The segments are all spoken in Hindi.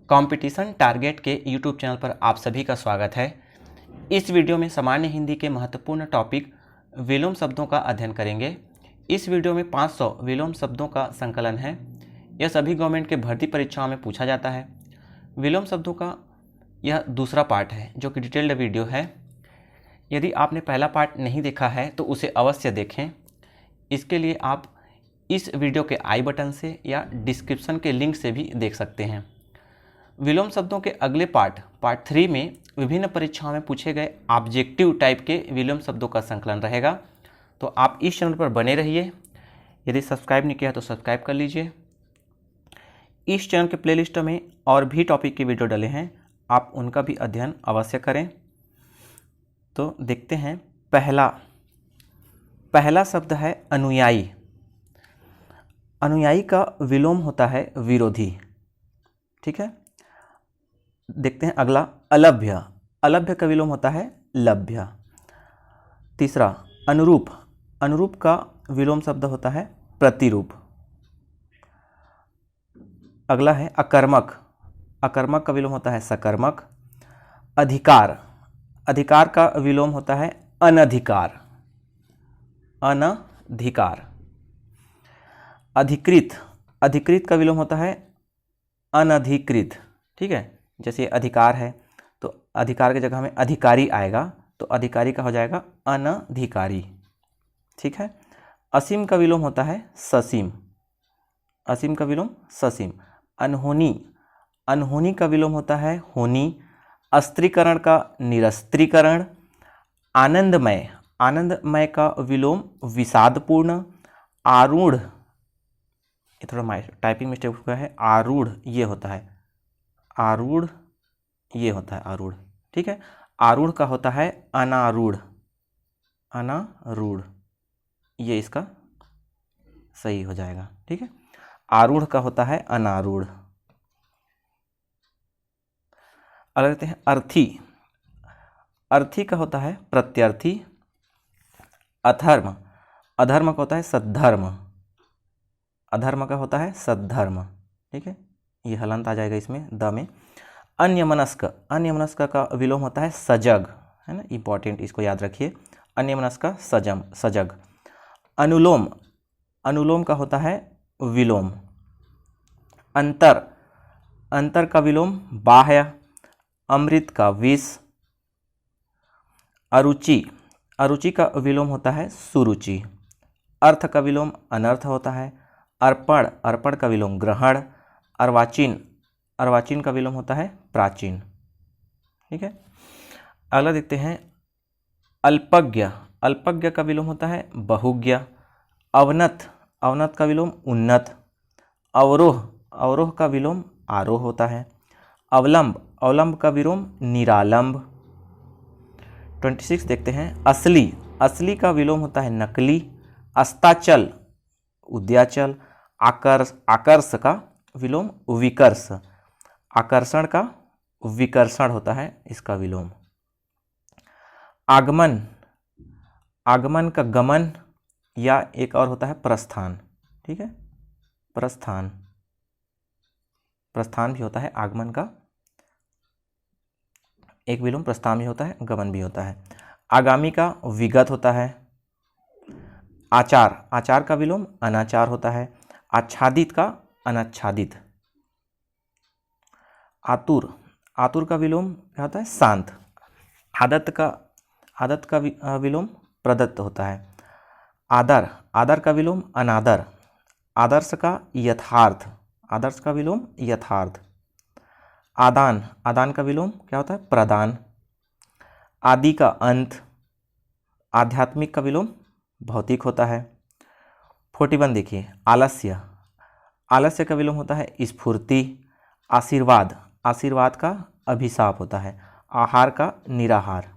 कंपटीशन टारगेट के यूट्यूब चैनल पर आप सभी का स्वागत है। इस वीडियो में सामान्य हिंदी के महत्वपूर्ण टॉपिक विलोम शब्दों का अध्ययन करेंगे। इस वीडियो में 500 विलोम शब्दों का संकलन है। यह सभी गवर्नमेंट के भर्ती परीक्षाओं में पूछा जाता है। विलोम शब्दों का यह दूसरा पार्ट है जो कि डिटेल्ड वीडियो है। यदि आपने पहला पार्ट नहीं देखा है तो उसे अवश्य देखें। इसके लिए आप इस वीडियो के आई बटन से या डिस्क्रिप्शन के लिंक से भी देख सकते हैं। विलोम शब्दों के अगले पार्ट 3 में विभिन्न परीक्षाओं में पूछे गए ऑब्जेक्टिव टाइप के विलोम शब्दों का संकलन रहेगा। तो आप इस चैनल पर बने रहिए। यदि सब्सक्राइब नहीं किया तो सब्सक्राइब कर लीजिए। इस चैनल के प्लेलिस्ट में और भी टॉपिक के वीडियो डले हैं, आप उनका भी अध्ययन अवश्य करें। तो देखते हैं। पहला शब्द है अनुयायी। अनुयायी का विलोम होता है विरोधी। ठीक है। देखते हैं अगला अलभ्य। अलभ्य का विलोम होता है लभ्य। तीसरा अनुरूप। अनुरूप का विलोम शब्द होता है प्रतिरूप। अगला है अकर्मक। अकर्मक का विलोम होता है सकर्मक। अधिकार। अधिकार का विलोम होता है अनधिकार। अनधिकार। अधिकृत। अधिकृत का विलोम होता है अनधिकृत। ठीक है। जैसे अधिकार है तो अधिकार की जगह में अधिकारी आएगा तो अधिकारी का हो जाएगा अनधिकारी। ठीक है। असीम का विलोम होता है ससीम। असीम का विलोम ससीम। अनहोनी। अनहोनी का विलोम होता है होनी। अस्त्रीकरण का निरस्त्रीकरण। आनंदमय। आनंदमय का विलोम विषादपूर्ण। आरूढ़, ये थोड़ा टाइपिंग मिस्टेक हुआ है। आरूढ़ ये होता है, आरूढ़ ये होता है आरूढ़। ठीक है। आरूढ़ का होता है अनारूढ़। अनारूढ़ ये इसका सही हो जाएगा। ठीक है। आरूढ़ का होता है अनारूढ़। अगला लेते हैं अर्थी। अर्थी का होता है प्रत्यर्थी। अधर्म। अधर्म का होता है सद्धर्म। अधर्म का होता है सद्धर्म। ठीक है। ये हलंत आ जाएगा इसमें द में। अन्यमनस्क। अन्यमनस्क का विलोम होता है सजग, है ना। इंपॉर्टेंट, इसको याद रखिए। अन्यमनस्क सजग। अनुलोम। अनुलोम का होता है विलोम। अंतर। अंतर का विलोम बाह्य। अमृत का विष। अरुचि। अरुचि का विलोम होता है सुरुचि। अर्थ का विलोम अनर्थ होता है। अर्पण। अर्पण का विलोम ग्रहण। अर्वाचीन। अर्वाचीन का विलोम होता है प्राचीन। ठीक है। अगला देखते हैं अल्पज्ञ। अल्पज्ञ का विलोम होता है बहुज्ञ। अवनत। अवनत का विलोम उन्नत। अवरोह। अवरोह का विलोम आरोह होता है। अवलंब। अवलंब का विलोम निरालंब। 26 देखते हैं असली। असली का विलोम होता है नकली। अस्ताचल उद्याचल। आकर्ष का विलोम विकर्ष। आकर्षण का विकर्षण होता है इसका विलोम। आगमन। आगमन का गमन या एक और होता है प्रस्थान। ठीक है। प्रस्थान। प्रस्थान भी होता है आगमन का एक विलोम। प्रस्थान भी होता है, गमन भी होता है। आगामी का विगत होता है। आचार। आचार का विलोम अनाचार होता है। आच्छादित का अनाच्छादित। आतुर। आतुर का विलोम क्या होता है शांत। आदत का विलोम प्रदत्त होता है। आदर। आदर का विलोम अनादर। आदर्श का यथार्थ। आदर्श का विलोम यथार्थ। आदान। आदान का विलोम क्या होता है प्रदान। आदि का अंत। आध्यात्मिक का विलोम भौतिक होता है। 41 देखिए आलस्य। आलस्य का विलोम होता है स्फूर्ति। आशीर्वाद। आशीर्वाद का अभिशाप होता है। आहार का निराहार।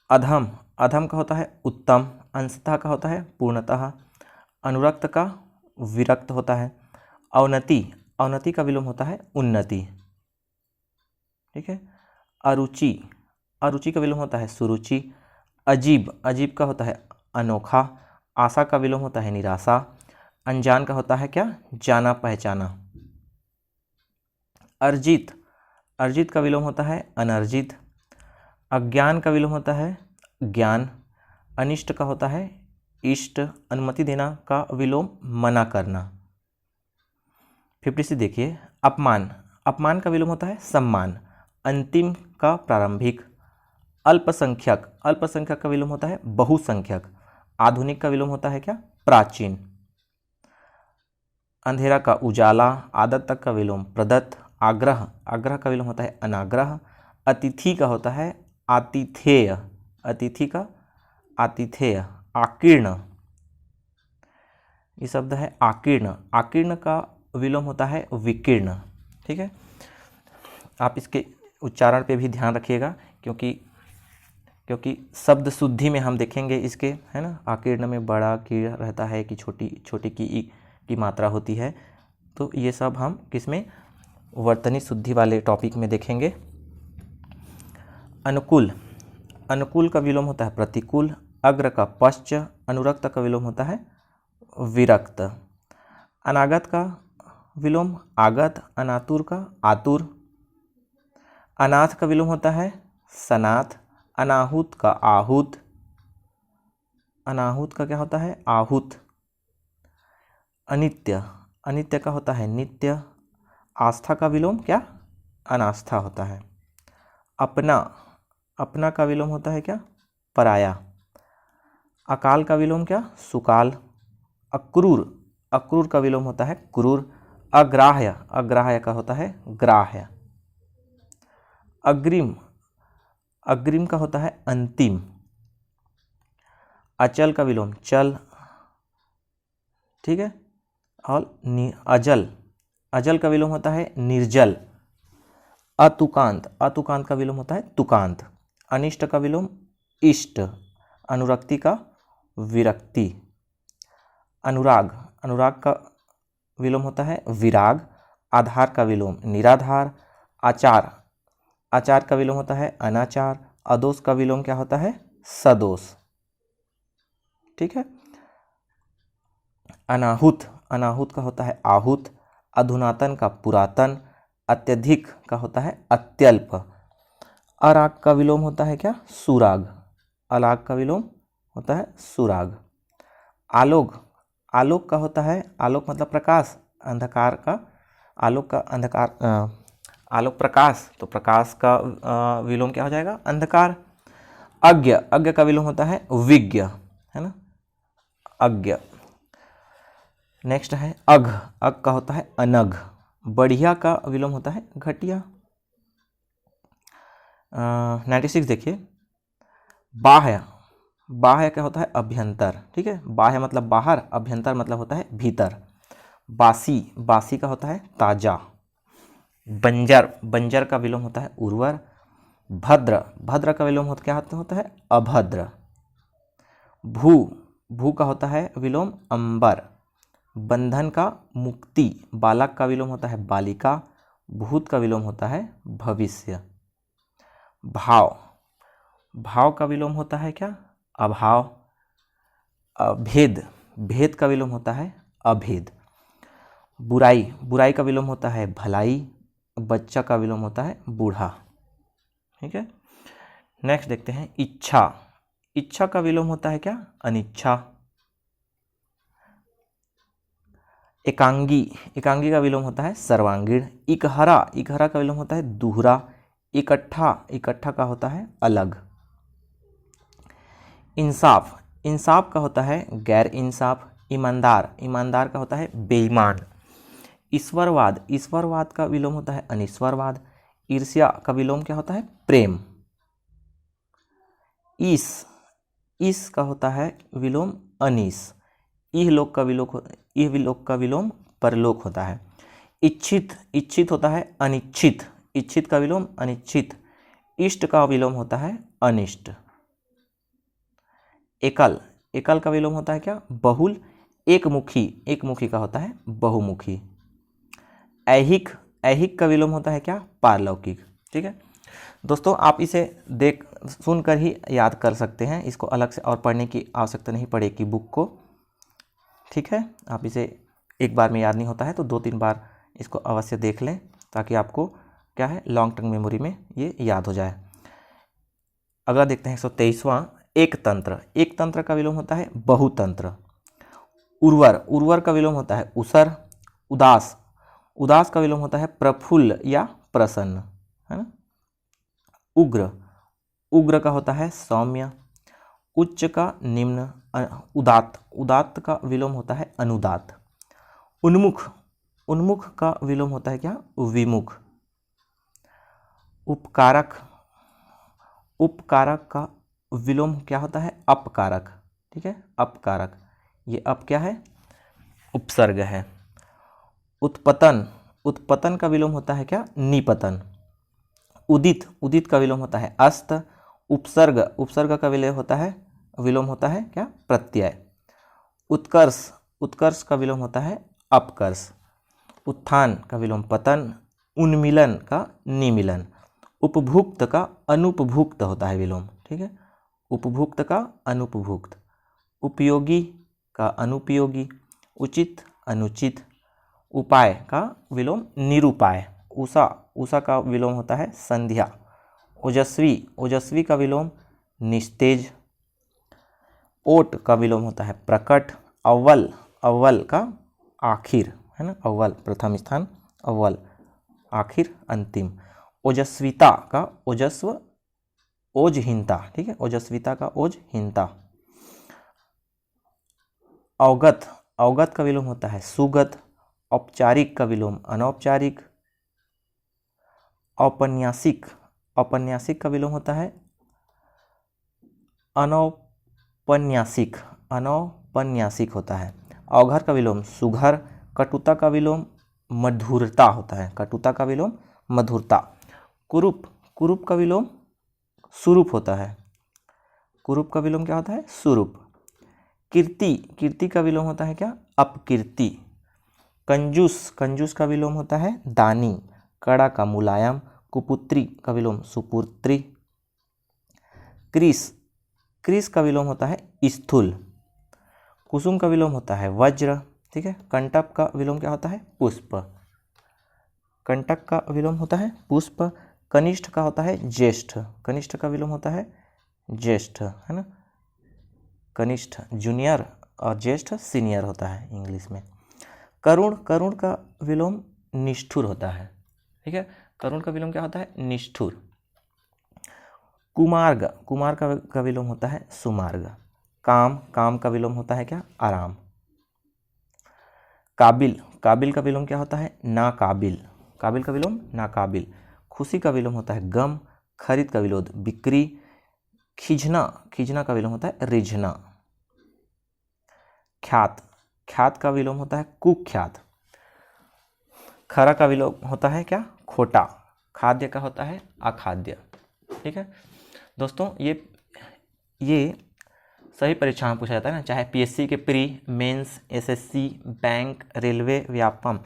अधम। अधम का होता है उत्तम। अंशतः का होता है पूर्णतः। अनुरक्त का विरक्त होता है। अवनति। अवनति का विलोम होता है उन्नति। ठीक है। अरुचि। अरुचि का विलोम होता है सुरुचि। अजीब। अजीब का होता है अनोखा। आशा का विलोम होता है निराशा। अनजान का होता है क्या जाना पहचाना। अर्जित, अर्जित का विलोम होता है अनर्जित। अज्ञान का विलोम होता है ज्ञान। अनिष्ट का होता है इष्ट। अनुमति देना का विलोम मना करना। 56 देखिए, अपमान, अपमान का विलोम होता है सम्मान। अंतिम का प्रारंभिक। अल्पसंख्यक, अल्पसंख्यक का विलोम होता है बहुसंख्यक। आधुनिक का विलोम होता है क्या, प्राचीन। अंधेरा का उजाला। आदत तक का विलोम प्रदत्त। आग्रह, आग्रह का विलोम होता है अनाग्रह। अतिथि का होता है आतिथेय, अतिथि का आतिथेय। आकीर्ण, ये शब्द है आकीर्ण, आकीर्ण का विलोम होता है विकीर्ण। ठीक है, आप इसके उच्चारण पे भी ध्यान रखिएगा, क्योंकि शब्द शुद्धि में हम देखेंगे इसके, है ना। आकीर्ण में बड़ा की रहता है कि छोटी की मात्रा होती है, तो ये सब हम किसमें, वर्तनी शुद्धि वाले टॉपिक में देखेंगे। अनुकूल, अनुकूल का विलोम होता है प्रतिकूल। अग्र का पश्च। अनुरक्त का विलोम होता है विरक्त। अनागत का विलोम आगत। अनातुर का आतुर। अनाथ का विलोम होता है सनाथ। अनाहुत का आहूत। अनाहुत का क्या होता है, आहूत। अनित्य, अनित्य का होता है नित्य। आस्था का विलोम क्या, अनास्था होता है। अपना, अपना का विलोम होता है क्या, पराया। अकाल का विलोम क्या, सुकाल। अक्रूर, अक्रूर का विलोम होता है क्रूर। अग्राह्य, अग्राह्य का होता है ग्राह्य। अग्रिम, अग्रिम का होता है अंतिम। अचल का विलोम चल। ठीक है, और अजल, अजल का विलोम होता है निर्जल। अतुकांत, अतुकांत का विलोम होता है तुकांत। अनिष्ट का विलोम इष्ट। अनुरक्ति का विरक्ति। अनुराग, अनुराग का विलोम होता है विराग। आधार का विलोम निराधार। आचार, आचार का विलोम होता है अनाचार। अदोष का विलोम क्या होता है, सदोष। ठीक है। अनाहुत, अनाहुत का होता है आहूत। अधुनातन का पुरातन। अत्यधिक का होता है अत्यल्प। अराग का विलोम होता है क्या, सुराग। अलाग का विलोम होता है सुराग। आलोक, आलोक का होता है, आलोक मतलब प्रकाश, अंधकार का, आलोक का अंधकार, आलोक प्रकाश, तो प्रकाश का विलोम क्या हो जाएगा, अंधकार। अज्ञ, अज्ञ का विलोम होता है विज्ञ, है ना, अज्ञ। नेक्स्ट है अघ, अघ का होता है अनघ। बढ़िया का विलोम होता है घटिया। 96 देखिए, बाह्य, बाह्य क्या होता है अभ्यंतर। ठीक है, बाह्य मतलब बाहर, अभ्यंतर मतलब होता है भीतर। बासी, बासी का होता है ताजा। बंजर, बंजर का विलोम होता है उर्वर। भद्र, भद्र का विलोम क्या होता है अभद्र। भू, भू का होता है विलोम अंबर। बंधन का मुक्ति। बालक का विलोम होता है बालिका। भूत का विलोम होता है भविष्य। भाव, भाव का विलोम होता है क्या, अभाव। भेद, भेद का विलोम होता है अभेद। बुराई, बुराई का विलोम होता है भलाई। बच्चा का विलोम होता है बूढ़ा। ठीक है। नेक्स्ट देखते हैं इच्छा, इच्छा का विलोम होता है क्या, अनिच्छा। एकांगी, एकांगी का विलोम होता है सर्वांगीण। इकहरा, इकहरा का विलोम होता है दूहरा। इकट्ठा, इकट्ठा का होता है अलग। इंसाफ, इंसाफ का होता है गैर इंसाफ। ईमानदार, ईमानदार का होता है बेईमान। ईश्वरवाद, ईश्वरवाद का विलोम होता है अनिश्वरवाद। ईर्ष्या का विलोम क्या होता है प्रेम। ईश, ईश का होता है विलोम अनीश। इहलोक का विलोक, इहलोक का विलोम परलोक होता है। इच्छित, इच्छित होता है अनिच्छित। इच्छित का विलोम अनिच्छित। इष्ट का विलोम होता है अनिष्ट। एकल, एकल का विलोम होता है क्या बहुल। एकमुखी, एकमुखी का होता है बहुमुखी। ऐहिक, ऐहिक का विलोम होता है क्या पारलौकिक। ठीक है दोस्तों, आप इसे देख सुनकर ही याद कर सकते हैं, इसको अलग से और पढ़ने की आवश्यकता नहीं पड़ेगी बुक को। ठीक है, आप इसे एक बार में याद नहीं होता है तो 2-3 बार इसको अवश्य देख लें, ताकि आपको क्या है लॉन्ग टर्म मेमोरी में ये याद हो जाए। अगला देखते हैं 123वां, एक तंत्र। एक तंत्र का विलोम होता है बहुतंत्र। उर्वर, उर्वर का विलोम होता है उसर। उदास, उदास का विलोम होता है प्रफुल्ल या प्रसन्न, है ना। उग्र, उग्र का होता है सौम्य। उच्च का निम्न। उदात्त, उदात्त का विलोम होता है अनुदात। उन्मुख, उन्मुख का विलोम होता है क्या विमुख। उपकारक, उपकारक का विलोम क्या होता है अपकारक, ठीक है अपकारक। ये अप क्या है उपसर्ग है। उत्पतन, उत्पतन का विलोम होता है क्या निपतन। उदित, उदित का विलोम होता है अस्त। उपसर्ग, उपसर्ग का विलोम होता है क्या प्रत्यय। उत्कर्ष, उत्कर्ष का विलोम होता है अपकर्ष। उत्थान का विलोम पतन। उन्मिलन का निमिलन। उपभुक्त का अनुपभुक्त होता है विलोम, ठीक है उपभुक्त का अनुपभुक्त। उपयोगी का अनुपयोगी। उचित अनुचित। उपाय का विलोम निरुपाय। उषा, उषा का विलोम होता है संध्या। ओजस्वी, ओजस्वी का विलोम निस्तेज। ओट का विलोम होता है प्रकट। अव्वल, अव्वल का आखिर, है ना अव्वल प्रथम स्थान, अव्वल आखिर अंतिम। ओजस्विता का ओजस्व ओजहीनता, ठीक है ओजस्विता का ओजहीनता। अवगत, अवगत का विलोम होता है सुगत। औपचारिक का विलोम अनौपचारिक। औपन्यासिक, औपन्यासिक का विलोम होता है अनौपन्यासिक, अनौपन्यासिक होता है। अवघर का विलोम सुघर। कटुता का विलोम मधुरता होता है, कटुता का विलोम मधुरता। कुरूप, कुरूप का विलोम सुरूप होता है। कुरूप का विलोम क्या होता है सुरूप। कीर्ति, कीर्ति का विलोम होता है क्या अपकीर्ति। कंजूस, कंजूस का विलोम होता है दानी। कड़ा का मुलायम। कुपुत्री का विलोम सुपुत्री। क्रिस, क्रिस का विलोम होता है स्थूल। कुसुम का विलोम होता है वज्र, ठीक है। कंटक का विलोम क्या होता है पुष्प, कंटक का विलोम होता है पुष्प। कनिष्ठ का होता है ज्येष्ठ, कनिष्ठ का विलोम होता है ज्येष्ठ, है ना कनिष्ठ जूनियर और ज्येष्ठ सीनियर होता है इंग्लिश में। करुण, करुण का विलोम निष्ठुर होता है, ठीक है करुण का विलोम क्या होता है निष्ठुर। कुमार्ग, कुमार का विलोम होता है सुमार्ग। काम, काम का विलोम होता है क्या आराम। काबिल, काबिल का विलोम क्या होता है नाकाबिल, काबिल का विलोम नाकाबिल। खुशी का विलोम होता है गम। खरीद का विलोम बिक्री। खिजना, खिजना का विलोम होता है रिझना। ख्यात, ख्यात का विलोम होता है कुख्यात। खरा का विलोम होता है क्या खोटा। खाद्य का होता है अखाद्य, ठीक है दोस्तों। ये सभी परीक्षाओं में पूछा जाता है ना, चाहे पीएससी के pre mains, SSC, bank, railway, Vyapam,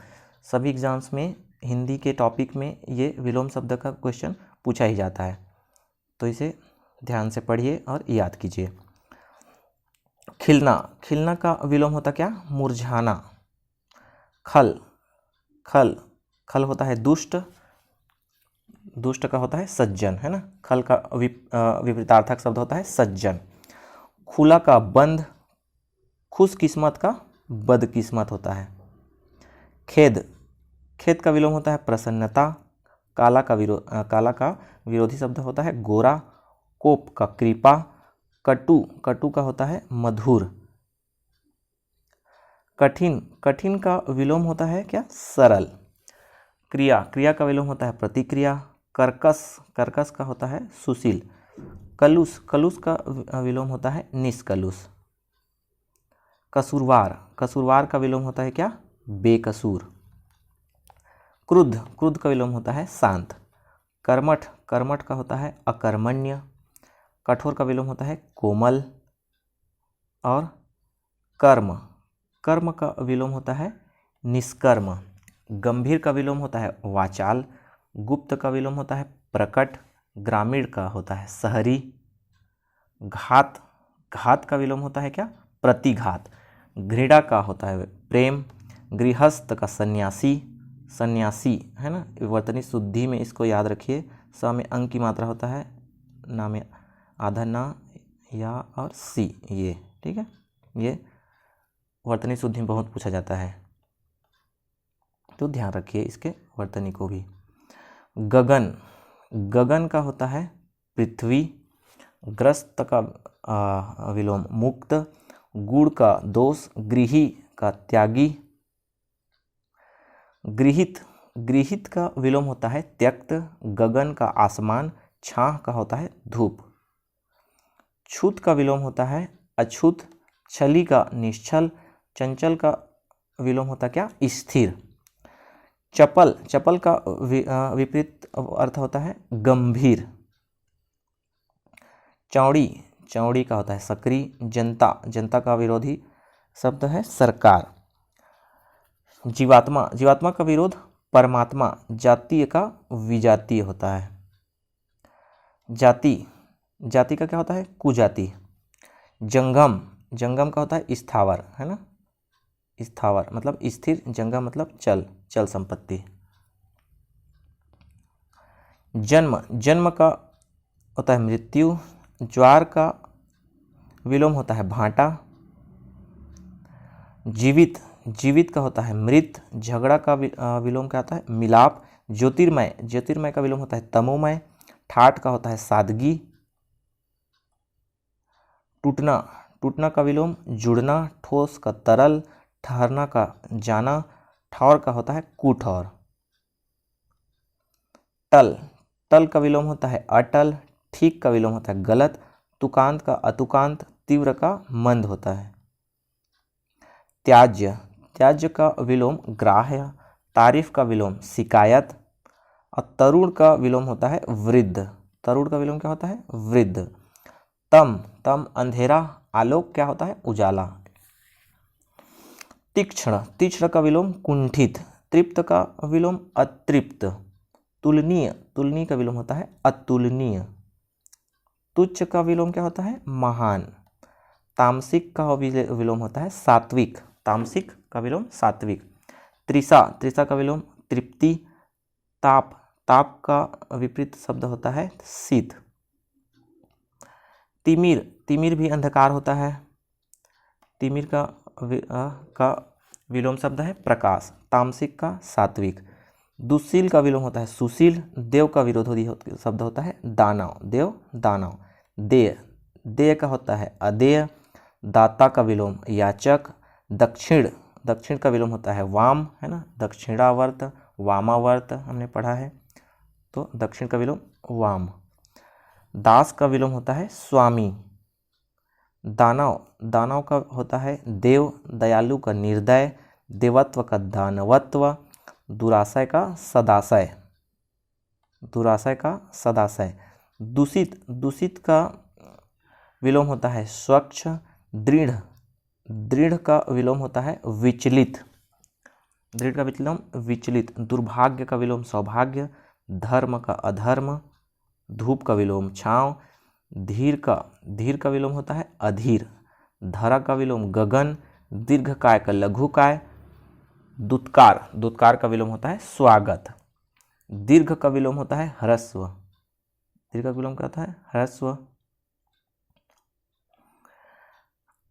सभी एग्जाम्स में हिंदी के टॉपिक में ये विलोम शब्द का क्वेश्चन पूछा ही जाता है, तो इसे ध्यान से पढ़िए और याद कीजिए। खिलना, खिलना का विलोम होता क्या मुरझाना। खल, खल, खल होता है दुष्ट, दुष्ट का होता है सज्जन, है ना खल का विपरीतार्थक शब्द होता है सज्जन। खुला का बंद। खुश किस्मत का बदकिस्मत होता है। खेद, खेद का विलोम होता है प्रसन्नता। काला का विरोधी शब्द होता है गोरा। कोप का कृपा। कटु, कटु का होता है मधुर। कठिन, कठिन का विलोम होता है क्या सरल। क्रिया, क्रिया का विलोम होता है प्रतिक्रिया। कर्कश, कर्कश का होता है सुशील। कलुष, कलुष का विलोम होता है निष्कलुष। कसूरवार, कसूरवार का विलोम होता है क्या बेकसूर। क्रुद्ध, क्रुद्ध का विलोम होता है शांत। कर्मठ, कर्मठ का होता है अकर्मण्य। कठोर का विलोम होता है कोमल। और कर्म, कर्म का विलोम होता है निष्कर्म। गंभीर का विलोम होता है वाचाल। गुप्त का विलोम होता है प्रकट। ग्रामीण का होता है शहरी। घात, घात का विलोम होता है क्या प्रतिघात। घृणा का होता है प्रेम। गृहस्थ का सन्यासी। सन्यासी, है ना। वर्तनी शुद्धि में इसको याद रखिए, स में अंग की मात्रा होता है, ना में आधा ना, या और सी, ये ठीक है। ये वर्तनी शुद्धि में बहुत पूछा जाता है, तो ध्यान रखिए इसके वर्तनी को भी। गगन, गगन का होता है पृथ्वी। ग्रस्त का विलोम मुक्त। गुण का दोष। गृही का त्यागी। गृहित, गृहित का विलोम होता है त्यक्त। गगन का आसमान। छाह का होता है धूप। छूत का विलोम होता है अछूत। छली का निश्चल। चंचल का विलोम होता है क्या, स्थिर। चपल, चपल का विपरीत अर्थ होता है गंभीर। चौड़ी, चौड़ी का होता है सक्रिय। जनता, जनता का विरोधी शब्द है सरकार। जीवात्मा, जीवात्मा का विरोध परमात्मा। जातीय का विजातीय होता है। जाति, जाति का क्या होता है कुजाति। जंगम, जंगम का होता है स्थावर, है ना, स्थावर मतलब स्थिर। जंगम मतलब चल, चल संपत्ति। जन्म, जन्म का होता है मृत्यु। ज्वार का विलोम होता है भांटा। जीवित, जीवित का होता है मृत। झगड़ा का विलोम क्या होता है मिलाप। ज्योतिर्मय, ज्योतिर्मय का विलोम होता है तमोमय। ठाठ का होता है सादगी। टूटना, टूटना का विलोम जुड़ना। ठोस का तरल। ठहरना का जाना। ठौर का होता है कुठौर। टल, टल का विलोम होता है अटल। ठीक का विलोम होता है गलत। तुकांत का अतुकांत। तीव्र का मंद होता है। त्याज्य, त्याज्य का विलोम ग्राह्य। तारीफ का विलोम शिकायत। और तरुण का विलोम होता है वृद्ध। तरुण का विलोम क्या होता है वृद्ध। तम, तम अंधेरा। आलोक क्या होता है उजाला। तीक्ष्ण, तीक्ष्ण का विलोम कुंठित। तृप्त का विलोम अतृप्त। तुलनीय, तुलनीय का विलोम होता है अतुलनीय। तुच्छ का विलोम क्या होता है महान। तामसिक का विलोम होता है सात्विक। तामसिक का विलोम सात्विक। त्रिसा, त्रिसा का विलोम तृप्ति। ताप, ताप का विपरीत शब्द होता है शीत। तिमिर, तिमिर भी अंधकार होता है। तिमिर का विलोम शब्द है प्रकाश। तामसिक का सात्विक। दुशील का विलोम होता है सुशील। देव का विरोधी शब्द होता है दानव। देव दानव। देय, देय का होता है अदेय। दाता का विलोम याचक। दक्षिण, दक्षिण का विलोम होता है वाम, है ना। दक्षिणावर्त, वामावर्त हमने पढ़ा है, तो दक्षिण का विलोम वाम। दास का विलोम होता है स्वामी। दानव, दानव का होता है देव। दयालु का निर्दय। देवत्व का दानवत्व। दुराशय का सदाशय, दुराशय का सदाशय। दूषित, दूषित का विलोम होता है स्वच्छ। दृढ़, दृढ़ का विलोम होता है विचलित। दृढ़ का विलोम विचलित। दुर्भाग्य का विलोम सौभाग्य। धर्म का अधर्म। धूप का विलोम छाँव। धीर का विलोम होता है अधीर। धरा का विलोम गगन। दीर्घकाय का लघुकाय। दुत्कार, दुत्कार का विलोम होता है स्वागत। दीर्घ का विलोम होता है ह्रस्व। दीर्घ का विलोम क्या होता है ह्रस्व।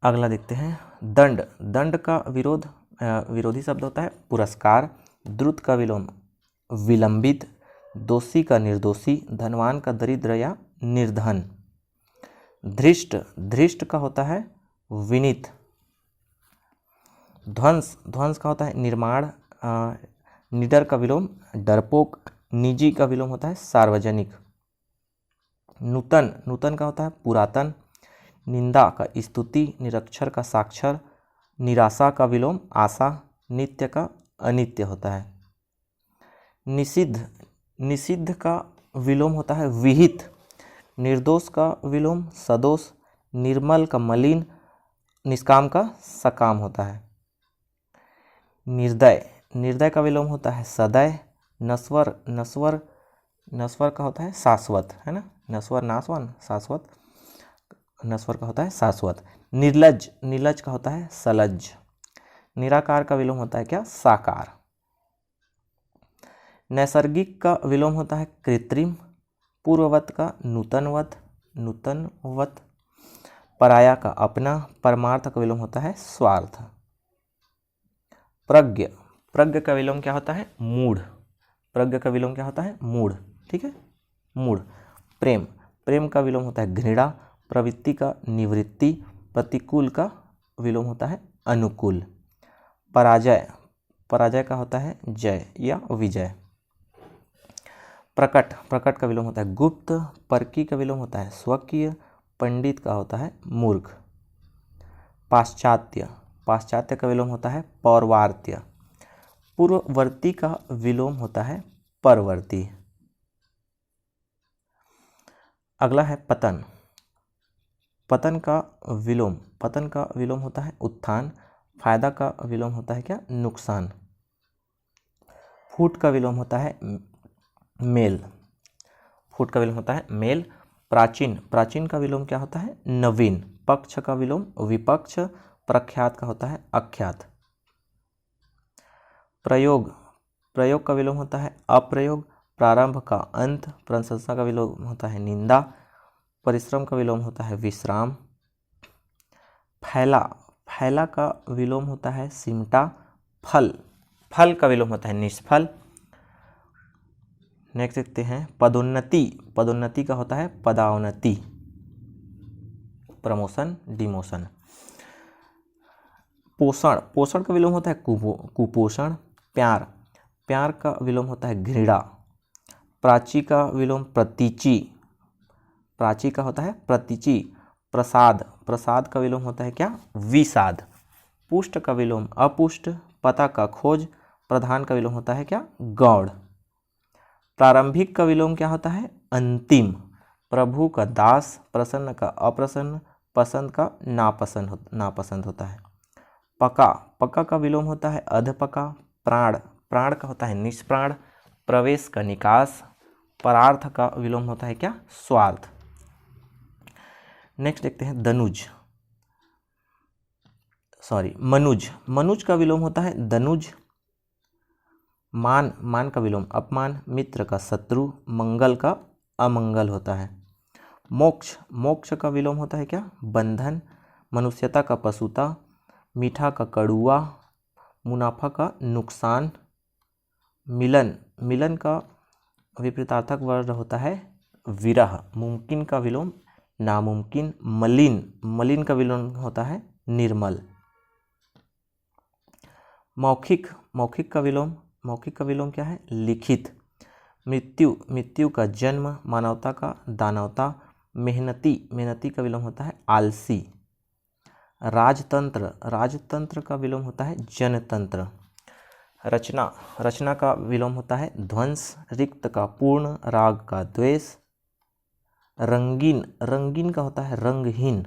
अगला देखते हैं दंड, दंड का विरोधी शब्द होता है पुरस्कार। द्रुत का विलोम विलंबित। दोषी का निर्दोषी। धनवान का दरिद्र या निर्धन। धृष्ट, धृष्ट का होता है विनीत। ध्वंस, ध्वंस का होता है निर्माण। निडर का विलोम डरपोक। निजी का विलोम होता है सार्वजनिक। नूतन, नूतन का होता है पुरातन। निंदा का स्तुति। निरक्षर का साक्षर। निराशा का विलोम आशा। नित्य का अनित्य होता है। निषिद्ध, निषिद्ध का विलोम होता है विहित। निर्दोष का विलोम सदोष। निर्मल का मलिन। निष्काम का सकाम होता है। निर्दय, निर्दय का विलोम होता है सदय। नश्वर, नश्वर, नश्वर का होता है शाश्वत, है ना। नश्वर नाशवान, शाश्वत। नश्वर का होता है शाश्वत। निर्लज, निर्लज का होता है सलज। निराकार का विलोम होता है क्या साकार। नैसर्गिक का विलोम होता है कृत्रिम, पूर्ववत का नूतनवत, नूतनवत, पराया का अपना, परमार्थ का विलोम होता है स्वार्थ। प्रज्ञ, प्रज्ञ का विलोम क्या होता है मूढ़, प्रज्ञ का विलोम क्या होता है मूढ़, ठीक है मूढ़। प्रेम, प्रेम का विलोम होता है घृणा, प्रवृत्ति का निवृत्ति, प्रतिकूल का विलोम होता है अनुकूल। पराजय, पराजय का होता है जय या विजय। प्रकट, प्रकट का विलोम होता है गुप्त, परकी का विलोम होता है स्वकीय, पंडित का होता है मूर्ख। पाश्चात्य, पाश्चात्य का विलोम होता है पौर्वात्य, पूर्ववर्ती का विलोम होता है परवर्ती। अगला है पतन, पतन का विलोम, पतन का विलोम होता है उत्थान, फायदा का विलोम होता है क्या नुकसान। फूट का विलोम होता है मेल, फूट का विलोम होता है मेल। प्राचीन, प्राचीन का विलोम क्या होता है नवीन, पक्ष का विलोम विपक्ष, प्रख्यात का होता है अख्यात। प्रयोग, प्रयोग का विलोम होता है अप्रयोग, प्रारंभ का अंत, प्रशंसा का विलोम होता है निंदा, परिश्रम का विलोम होता है विश्राम। फैला, फैला का विलोम होता है सिमटा। फल, फल का विलोम होता है निष्फल। नेक्स्ट देखते हैं पदोन्नति, पदोन्नति का होता है पदावनति, प्रमोशन डिमोशन। पोषण, पोषण का विलोम होता है कुपोषण। प्यार, प्यार का विलोम होता है घृणा। प्राची का विलोम प्रतीचि, प्राची का होता है प्रतीचि। प्रसाद, प्रसाद का विलोम होता है क्या विषाद। पुष्ट का विलोम अपुष्ट, पता का खोज, प्रधान का विलोम होता है क्या गौड़। प्रारंभिक का विलोम क्या होता है अंतिम, प्रभु का दास, प्रसन्न का अप्रसन्न, पसंद का नापसंद होता है। पका, पका का विलोम होता है अधपका। प्राण, प्राण का होता है निष्प्राण, प्रवेश का निकास, परार्थ का विलोम होता है क्या स्वार्थ। नेक्स्ट देखते हैं दनुज, मनुज, मनुज का विलोम होता है दनुज। मान, मान का विलोम अपमान, मित्र का शत्रु, मंगल का अमंगल होता है। मोक्ष, मोक्ष का विलोम होता है क्या बंधन, मनुष्यता का पशुता, मीठा का कड़ुआ, मुनाफा का नुकसान। मिलन, मिलन का विपरीतार्थक वर्ण होता है विरह, मुमकिन का विलोम नामुमकिन। मलिन, मलिन का विलोम होता है निर्मल। मौखिक, मौखिक का विलोम क्या है लिखित। मृत्यु, मृत्यु का जन्म, मानवता का दानवता। मेहनती, मेहनती का विलोम होता है आलसी। राजतंत्र, राजतंत्र का विलोम होता है जनतंत्र। रचना, रचना का विलोम होता है ध्वंस, रिक्त का पूर्ण, राग का द्वेष। रंगीन, रंगीन का होता है रंगहीन।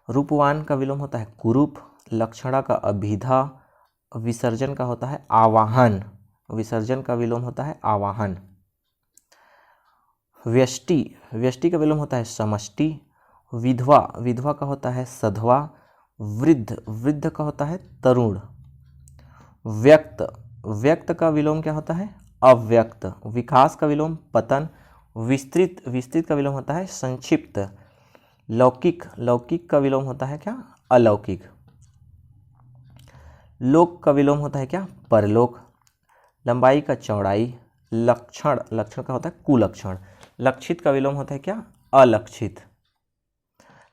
रूपवान का विलोम होता है कुरूप, लक्षणा का अभिधा। विसर्जन का होता है आवाहन, विसर्जन का विलोम होता है आवाहन। व्यष्टि, व्यष्टि का विलोम होता है समष्टि। विधवा, विधवा का होता है सधवा। वृद्ध, वृद्ध का होता है तरुण। व्यक्त, व्यक्त का विलोम क्या होता है अव्यक्त। विकास का विलोम पतन। विस्तृत, विस्तृत का विलोम होता है संक्षिप्त। लौकिक, लौकिक का विलोम होता है क्या अलौकिक। लोक का विलोम होता है क्या परलोक। लंबाई का चौड़ाई। लक्षण, लक्षण का होता है कुलक्षण। लक्षित का विलोम होता है क्या अलक्षित।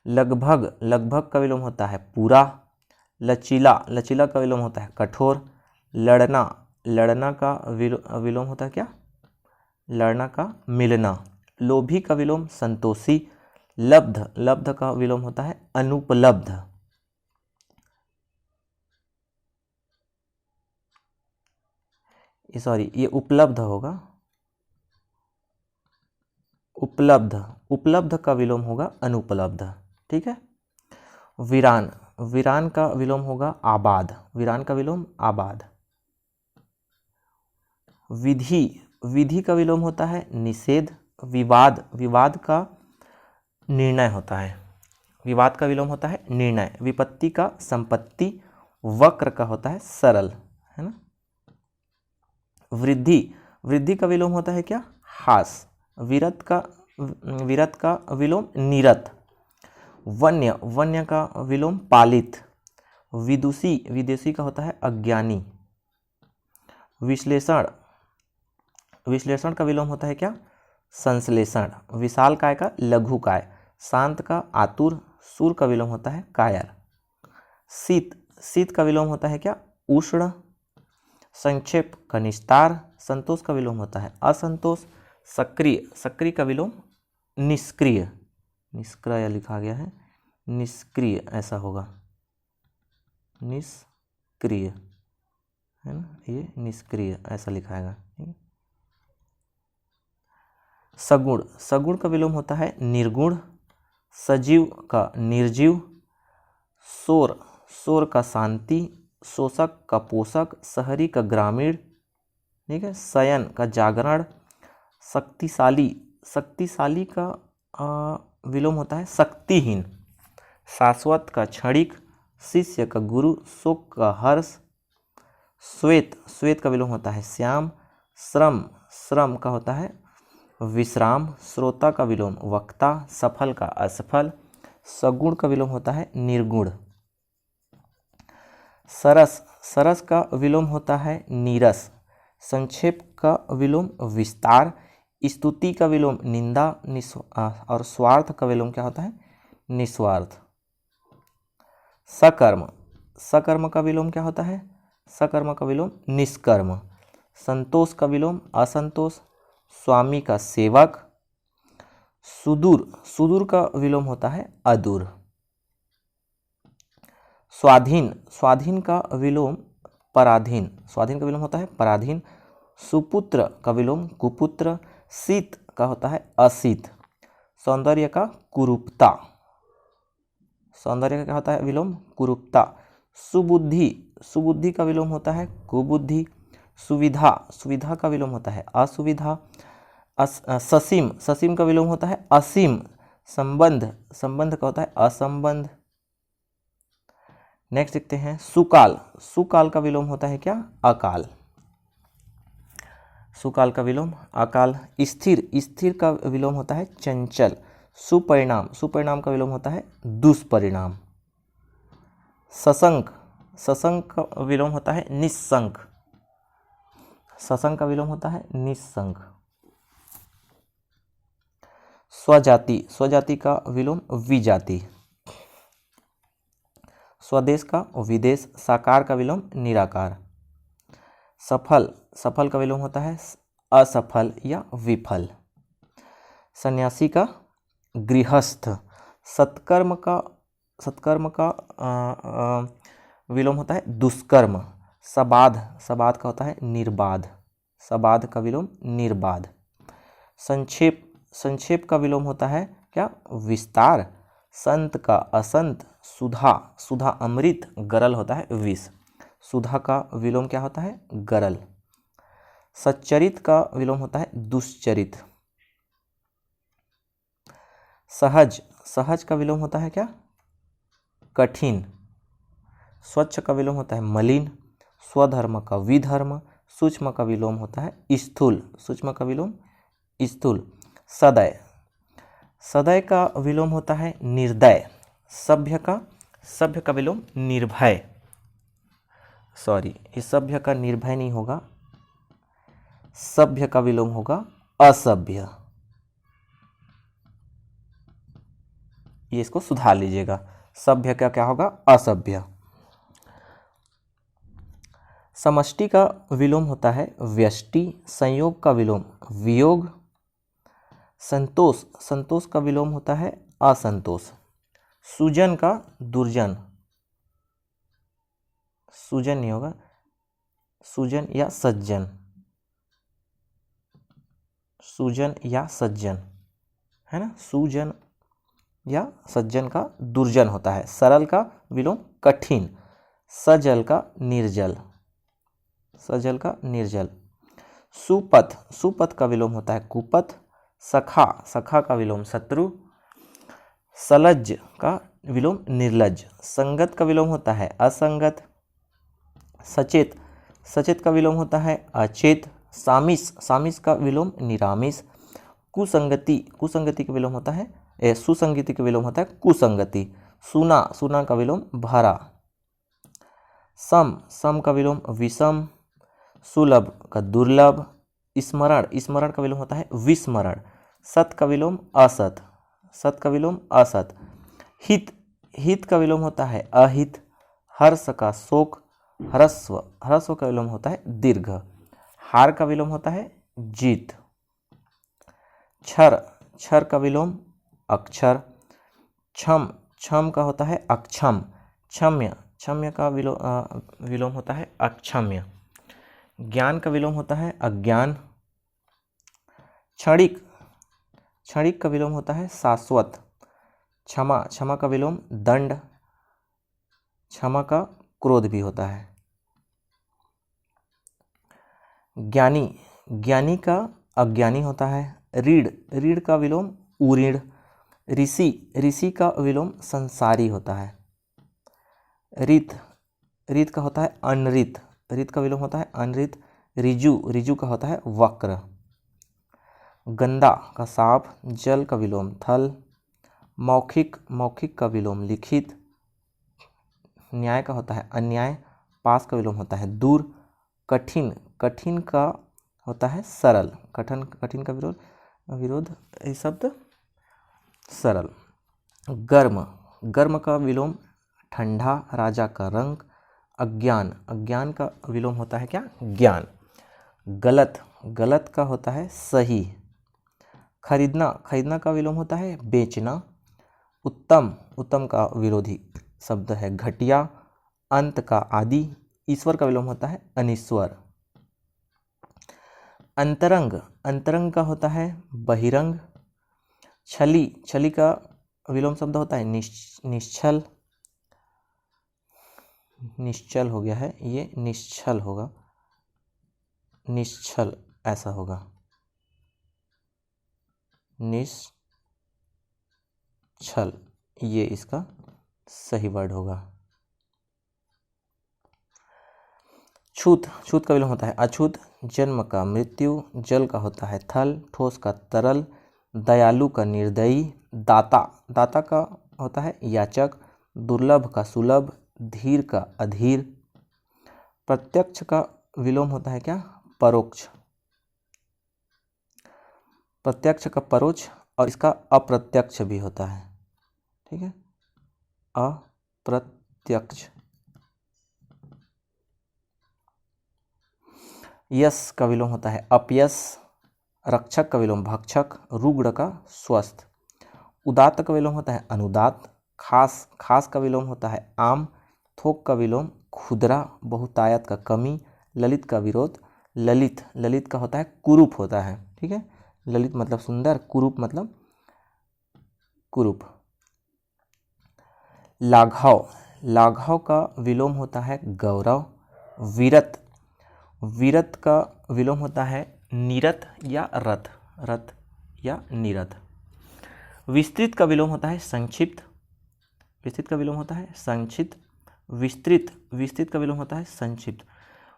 लगभग, लगभग का विलोम होता है पूरा। लचीला, लचीला का विलोम होता है कठोर। लड़ना, लड़ना का विलोम होता है क्या लड़ना का मिलना। लोभी का विलोम संतोषी। लब्ध, लब्ध का विलोम होता है अनुपलब्ध। ये उपलब्ध होगा उपलब्ध, उपलब्ध का विलोम होगा अनुपलब्ध। ठीक है। वीरान, वीरान का विलोम होगा आबाद। वीरान का विलोम आबाद। विधि, विधि का विलोम होता है निषेध। विवाद, विवाद का निर्णय होता है। विवाद का विलोम होता है निर्णय। विपत्ति का संपत्ति। वक्र का होता है सरल, है ना। वृद्धि, वृद्धि का विलोम होता है क्या? हास। विरत का विलोम निरत। वन्य, वन्य का विलोम पालित। विदुषी, विदेशी का होता है अज्ञानी। विश्लेषण, विश्लेषण का विलोम होता है क्या? संश्लेषण। विशाल काय का लघुकाय। शांत का आतुर। सूर का विलोम होता है कायर। शीत, शीत का विलोम होता है क्या? उष्ण। संक्षेप का निस्तार। संतोष का विलोम होता है असंतोष। सक्रिय, सक्रिय का विलोम निष्क्रिय। निष्क्रिय लिखा गया है, निष्क्रिय ऐसा होगा, निष्क्रिय है ना, ये निष्क्रिय ऐसा लिखाएगा। सगुण, सगुण का विलोम होता है निर्गुण। सजीव का निर्जीव। शोर, शोर का शांति। शोषक का पोषक। शहरी का ग्रामीण, ठीक है। शयन का जागरण। शक्तिशाली, शक्तिशाली का विलोम होता है शक्तिहीन। शाश्वत का क्षणिक। शिष्य का गुरु। शोक का हर्ष। श्वेत, श्वेत का विलोम होता है श्याम। श्रम, श्रम का होता है विश्राम। श्रोता का विलोम वक्ता। सफल का असफल। सगुण का विलोम होता है निर्गुण। सरस, सरस का विलोम होता है नीरस। संक्षेप का विलोम विस्तार। स्तुति का विलोम निंदा। और स्वार्थ का विलोम क्या होता है? निस्वार्थ। सकर्म, सकर्म का विलोम क्या होता है? सकर्म का विलोम निष्कर्म। संतोष का विलोम असंतोष। स्वामी का सेवक। सुदूर, सुदूर का विलोम होता है अदूर। स्वाधीन, स्वाधीन का विलोम पराधीन। स्वाधीन का विलोम होता है पराधीन। सुपुत्र का विलोम कुपुत्र। शीत का होता है अशीत। सौंदर्य का कुरूपता। सौंदर्य का क्या होता है विलोम? कुरूपता। सुबुद्धि, सुबुद्धि का विलोम होता है कुबुद्धि। सुविधा, सुविधा का विलोम होता है असुविधा। ससीम, ससीम का विलोम होता है असीम। संबंध, संबंध का होता है असंबंध। नेक्स्ट देखते हैं सुकाल, सुकाल का विलोम होता है क्या? अकाल। सुकाल का विलोम अकाल। स्थिर, स्थिर का विलोम होता है चंचल। सुपरिणाम, सुपरिणाम का विलोम होता है दुष्परिणाम। सशंक, सशंक का विलोम होता है निस्संक। सशंक का विलोम होता है निस्संक। स्वजाति, स्वजाति का विलोम विजाति। स्वदेश का विदेश। साकार का विलोम निराकार। सफल, सफल का विलोम होता है असफल या विफल। सन्यासी का गृहस्थ। सत्कर्म का, सत्कर्म का विलोम होता है दुष्कर्म। सबाध, सबाध का होता है निर्बाध। सबाध का विलोम निर्बाध। संक्षेप, संक्षेप का विलोम होता है क्या? विस्तार। संत का असंत। सुधा, सुधा अमृत। गरल होता है विष। सुधा का विलोम क्या होता है? गरल। सच्चरित का विलोम होता है दुष्चरित। सहज, सहज का विलोम होता है क्या? कठिन। स्वच्छ का विलोम होता है मलिन। स्वधर्म का विधर्म। सूक्ष्म का विलोम होता है स्थूल। सूक्ष्म का विलोम स्थूल। सदय, सदय का विलोम होता है निर्दय। सभ्य का, सभ्य का विलोम निर्भय। सॉरी, इस सभ्य का निर्भय नहीं होगा, सभ्य का विलोम होगा असभ्य। ये इसको सुधार लीजिएगा। सभ्य का क्या होगा? असभ्य। समष्टि का विलोम होता है व्यष्टि। संयोग का विलोम वियोग। संतोष, संतोष का विलोम होता है असंतोष। सुजन का दुर्जन। सुजन नहीं होगा, सुजन या सज्जन। सुजन या सज्जन है ना। सुजन या सज्जन का दुर्जन होता है। सरल का विलोम कठिन। सजल का निर्जल। सजल का निर्जल। सुपथ, सुपथ का विलोम होता है कुपथ। सखा, सखा का विलोम शत्रु। सलज्ज का विलोम निर्लज्ज। संगत का विलोम होता है असंगत। सचेत, सचेत का विलोम होता है अचेत। सामिस, सामिस का विलोम निरामिस। कुसंगति, कुसंगति का विलोम होता है सुसंगति का विलोम होता है कुसंगति। सुना, सुना का विलोम भरा। सम, सम का विलोम विषम। सुलभ का दुर्लभ। स्मरण, स्मरण का विलोम होता है विस्मरण। सत का विलोम असत, सत का विलोम असत। हित, हित का विलोम होता है अहित। हर्ष का शोक। ह्रस्व, ह्रस्व का विलोम होता है दीर्घ। हार का विलोम होता है जीत। क्षर, क्षर का विलोम अक्षर। क्षम, क्षम का होता है अक्षम। क्षम्य, क्षम्य का विलोम होता है अक्षम्य। ज्ञान का विलोम होता है अज्ञान। क्षणिक, क्षणिक का विलोम होता है शाश्वत। क्षमा, क्षमा का विलोम दंड। क्षमा का क्रोध भी होता है। ज्ञानी, ज्ञानी का अज्ञानी होता है। रीढ़, रीढ़ का विलोम उरीढ़। ऋषि, ऋषि का विलोम संसारी होता है। रीत, रीत का होता है अनृत। रीत का विलोम होता है अनृत। ऋजु, ऋजु का होता है वक्र। गंदा का साफ। जल का विलोम थल। मौखिक, मौखिक का विलोम लिखित। न्याय का होता है अन्याय। पास का विलोम होता है दूर। कठिन, कठिन का होता है सरल। कठिन, कठिन का विरोध, विरोध ये शब्द सरल। गर्म, गर्म का विलोम ठंडा। राजा का रंग। अज्ञान, अज्ञान का विलोम होता है क्या ज्ञान। गलत, गलत का होता है सही। खरीदना, खरीदना का विलोम होता है बेचना। उत्तम, उत्तम का विरोधी शब्द है घटिया। अंत का आदि। ईश्वर का विलोम होता है अनीश्वर। अंतरंग, अंतरंग का होता है बहिरंग। छली, छली का विलोम शब्द होता है निश्चल। निश्चल हो गया है, ये निश्चल होगा, निश्चल ऐसा होगा, निश्चल ये इसका सही वर्ड होगा। छूत, छूत का विलोम होता है अछूत। जन्म का मृत्यु। जल का होता है थल। ठोस का तरल। दयालु का निर्दयी। दाता, दाता का होता है याचक। दुर्लभ का सुलभ। धीर का अधीर। प्रत्यक्ष का विलोम होता है क्या परोक्ष। प्रत्यक्ष का परोक्ष और इसका अप्रत्यक्ष भी होता है, ठीक है, अप्रत्यक्ष। यश का विलोम होता है अपयश। रक्षक का विलोम भक्षक। रुग्ण का स्वस्थ। उदात्त का विलोम होता है अनुदात। खास, खास का विलोम होता है आम। थोक का विलोम खुदरा। बहुतायत का कमी। ललित का विरोध ललित, ललित का होता है कुरूप होता है, ठीक है। ललित मतलब सुंदर, कुरूप मतलब कुरूप। लाघव, लाघव का विलोम होता है गौरव। वीरत, वीरत का विलोम होता है नीरत या रथ, रथ या नीरथ। विस्तृत का विलोम होता है संक्षिप्त। विस्तृत का विलोम होता है संक्षिप्त। विस्तृत, विस्तृत का विलोम होता है संक्षिप्त।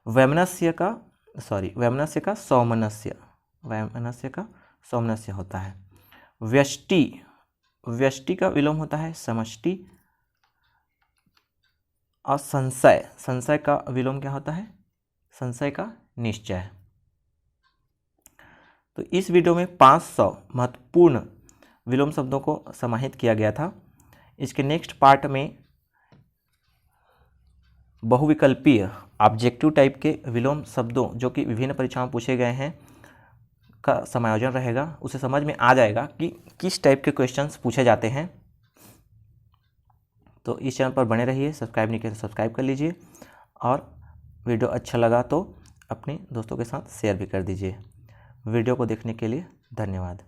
वैमनस्य का वैमनस्य का सौमनस्य, वैमनस्य का सौमनस्य होता है। व्यष्टि, व्यष्टि का विलोम होता है समष्टि। और संशय, संशय का विलोम क्या होता है संशय का निश्चय। तो इस वीडियो में 500 महत्वपूर्ण विलोम शब्दों को समाहित किया गया था। इसके नेक्स्ट पार्ट में बहुविकल्पीय ऑब्जेक्टिव टाइप के विलोम शब्दों जो कि विभिन्न परीक्षाओं में पूछे गए हैं का समायोजन रहेगा। उसे समझ में आ जाएगा कि किस टाइप के क्वेश्चंस पूछे जाते हैं। तो इस चैनल पर बने रहिए, सब्सक्राइब नहीं किया तो सब्सक्राइब कर लीजिए और वीडियो अच्छा लगा तो अपने दोस्तों के साथ शेयर भी कर दीजिए। वीडियो को देखने के लिए धन्यवाद।